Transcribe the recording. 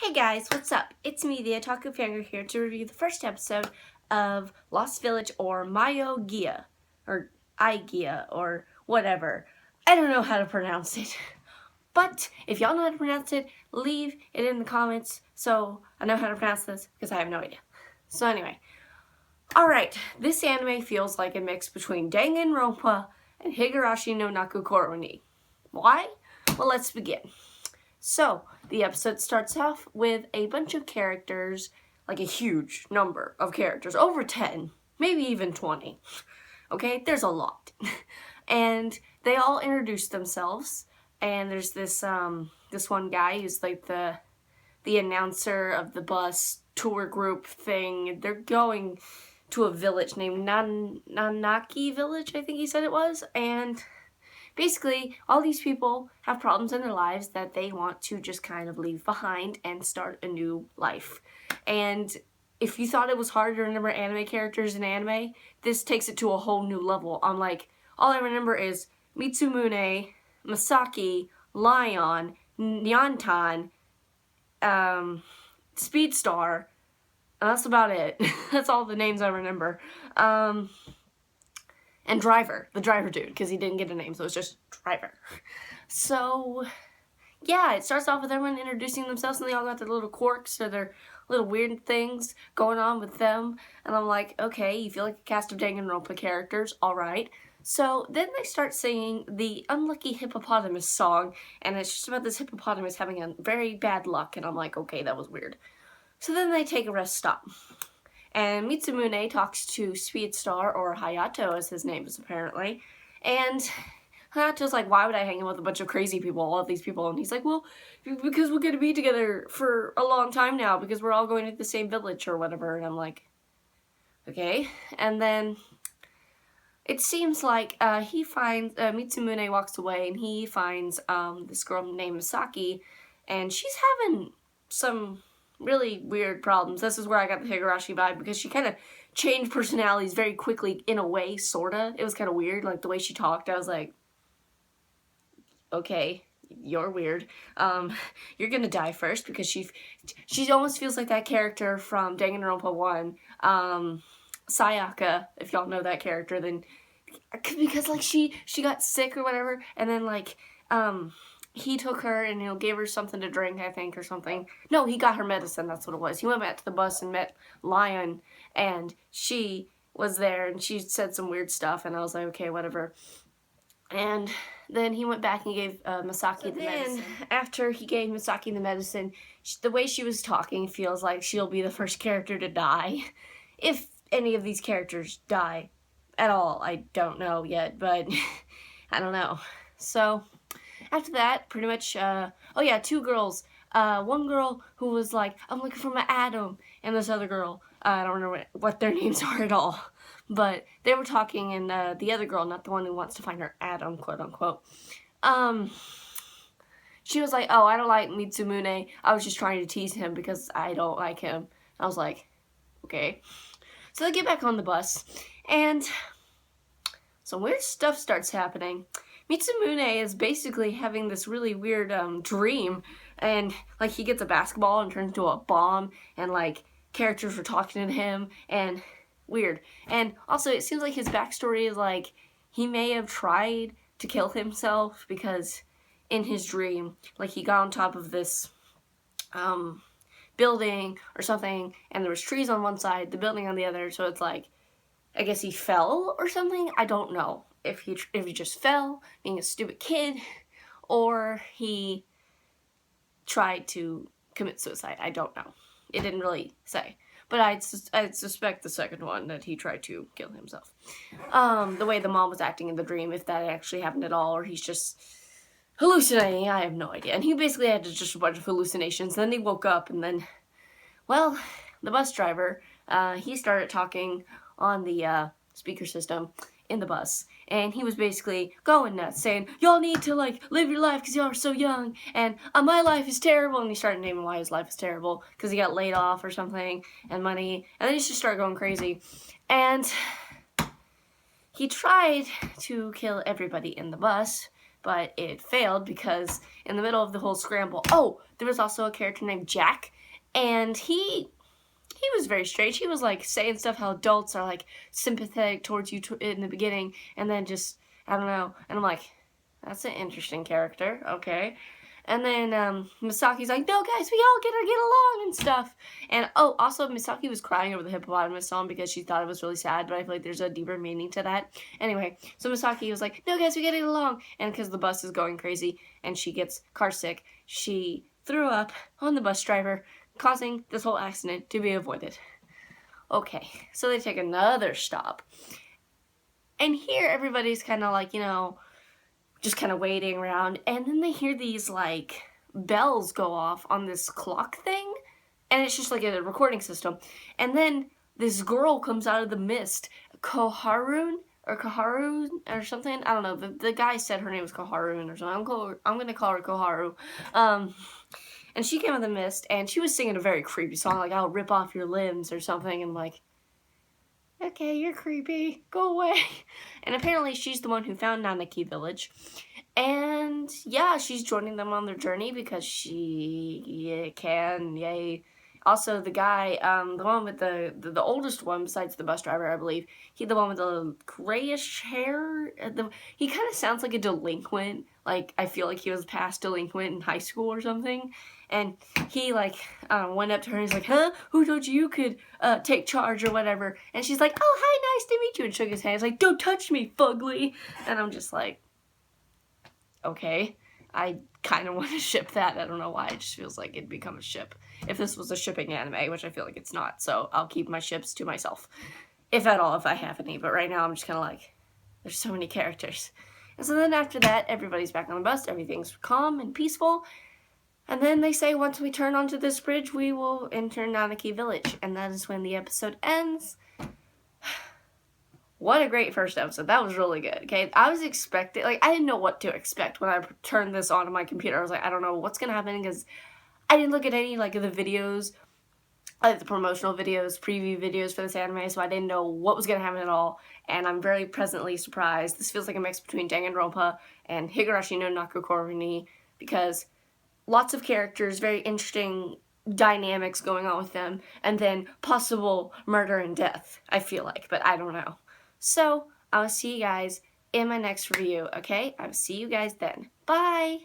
Hey guys, what's up? It's me, the Otaku Fanger, here to review the first episode of Lost Village, or Mayoiga, or Igia, or whatever. I don't know how to pronounce it. But if y'all know how to pronounce it, leave it in the comments so I know how to pronounce this, because I have no idea. So anyway, alright, this anime feels like a mix between Danganronpa and Higurashi no Nakukoro ni. Why? Well, let's begin. So, the episode starts off with a bunch of characters, like a huge number of characters, over 10, maybe even 20. Okay, there's a lot. And they all introduce themselves, and there's this one guy who's like the announcer of the bus tour group thing. They're going to a village named Nanaki Village, I think he said it was, and basically, all these people have problems in their lives that they want to just kind of leave behind and start a new life. And if you thought it was hard to remember anime characters in anime, this takes it to a whole new level. I'm like, all I remember is Mitsumune, Masaki, Lion, Nyantan, Speedstar, and that's about it. That's all the names I remember. And Driver, the driver dude, because he didn't get a name, so it's just Driver. So, yeah, it starts off with everyone introducing themselves, and they all got their little quirks or their little weird things going on with them. And I'm like, okay, you feel like a cast of Danganronpa characters, alright. So then they start singing the Unlucky Hippopotamus song, and it's just about this hippopotamus having a very bad luck, and I'm like, okay, that was weird. So then they take a rest stop. And Mitsumune talks to Speedstar, or Hayato as his name is apparently, and Hayato's like, why would I hang out with a bunch of crazy people, all of these people? And he's like, well, because we're going to be together for a long time now, because we're all going to the same village or whatever. And I'm like, okay. And then it seems like Mitsumune walks away, and he finds this girl named Misaki, and she's having some really weird problems. This is where I got the Higurashi vibe, because she kind of changed personalities very quickly, in a way, sorta. It was kind of weird, like the way she talked. I was like, okay, you're weird. You're gonna die first, because she almost feels like that character from Danganronpa 1, Sayaka, if y'all know that character, then, because like she got sick or whatever, and then like, he took her and gave her something to drink, I think, or something. No, he got her medicine, that's what it was. He went back to the bus and met Lion, and she was there, and she said some weird stuff, and I was like, okay, whatever. And then he went back and gave Misaki the medicine. After he gave Misaki the medicine, the way she was talking feels like she'll be the first character to die. If any of these characters die at all, I don't know yet, but I don't know. So after that, pretty much, two girls. One girl who was like, I'm looking for my Adam, and this other girl, I don't remember what their names are at all, but they were talking, and the other girl, not the one who wants to find her Adam, quote unquote, she was like, oh, I don't like Mitsumune, I was just trying to tease him because I don't like him. I was like, okay. So they get back on the bus, and some weird stuff starts happening. Mitsumune is basically having this really weird dream, and like he gets a basketball and turns into a bomb, and like characters were talking to him, and weird. And also it seems like his backstory is like he may have tried to kill himself, because in his dream, like he got on top of this building or something, and there was trees on one side, the building on the other, so it's like, I guess he fell or something. I don't know if he just fell, being a stupid kid, or he tried to commit suicide. I don't know. It didn't really say. But I'd suspect the second one, that he tried to kill himself. The way the mom was acting in the dream, if that actually happened at all, or he's just hallucinating, I have no idea. And he basically had just a bunch of hallucinations. Then he woke up, and then, well, the bus driver, he started talking on the speaker system in the bus, and he was basically going nuts, saying, y'all need to like live your life because y'all are so young, and my life is terrible, and he started naming why his life is terrible, because he got laid off or something, and money, and then he just started going crazy, and he tried to kill everybody in the bus, but it failed because in the middle of the whole scramble, oh, there was also a character named Jack, and he was very strange. He was like saying stuff how adults are like sympathetic towards you in the beginning, and then just, I don't know, and I'm like, that's an interesting character, okay. And then Misaki's like, no guys, we all gotta get along and stuff. And oh, also Misaki was crying over the hippopotamus song because she thought it was really sad, but I feel like there's a deeper meaning to that. Anyway, so Misaki was like, no guys, we gotta get along. And because the bus is going crazy and she gets car sick, she threw up on the bus driver, causing this whole accident to be avoided. Okay, so they take another stop. And here everybody's kind of like, you know, just kind of waiting around, and then they hear these like bells go off on this clock thing, and it's just like a recording system. And then this girl comes out of the mist, Koharu or something. I don't know. The guy said her name was Koharu or something. I'm gonna call her Koharu. And she came out of the mist, and she was singing a very creepy song, like "I'll rip off your limbs" or something, and like, okay, you're creepy, go away. And apparently she's the one who found Nanaki Village. And yeah, she's joining them on their journey because she can, yay. Also, the guy, the one with the oldest one besides the bus driver, I believe, the one with the grayish hair, he kind of sounds like a delinquent. Like, I feel like he was past delinquent in high school or something. And he, like, went up to her and he's like, huh? Who told you could take charge or whatever? And she's like, oh, hi, nice to meet you. And shook his hand. He's like, don't touch me, fugly. And I'm just like, okay. I kind of want to ship that. I don't know why. It just feels like it'd become a ship. If this was a shipping anime, which I feel like it's not. So I'll keep my ships to myself. If at all, if I have any. But right now I'm just kind of like, there's so many characters. And so then after that, everybody's back on the bus. Everything's calm and peaceful. And then they say once we turn onto this bridge, we will enter Nanaki Village. And that is when the episode ends. What a great first episode. That was really good, okay? I was expecting, like, I didn't know what to expect when I turned this on my computer. I was like, I don't know what's going to happen because I didn't look at any, like, of the videos, like the promotional videos, preview videos for this anime, so I didn't know what was going to happen at all. And I'm very pleasantly surprised. This feels like a mix between Danganronpa and Higurashi no Nakukoru ni, because lots of characters, very interesting dynamics going on with them, and then possible murder and death, I feel like, but I don't know. So, I'll see you guys in my next review, okay? I'll see you guys then. Bye!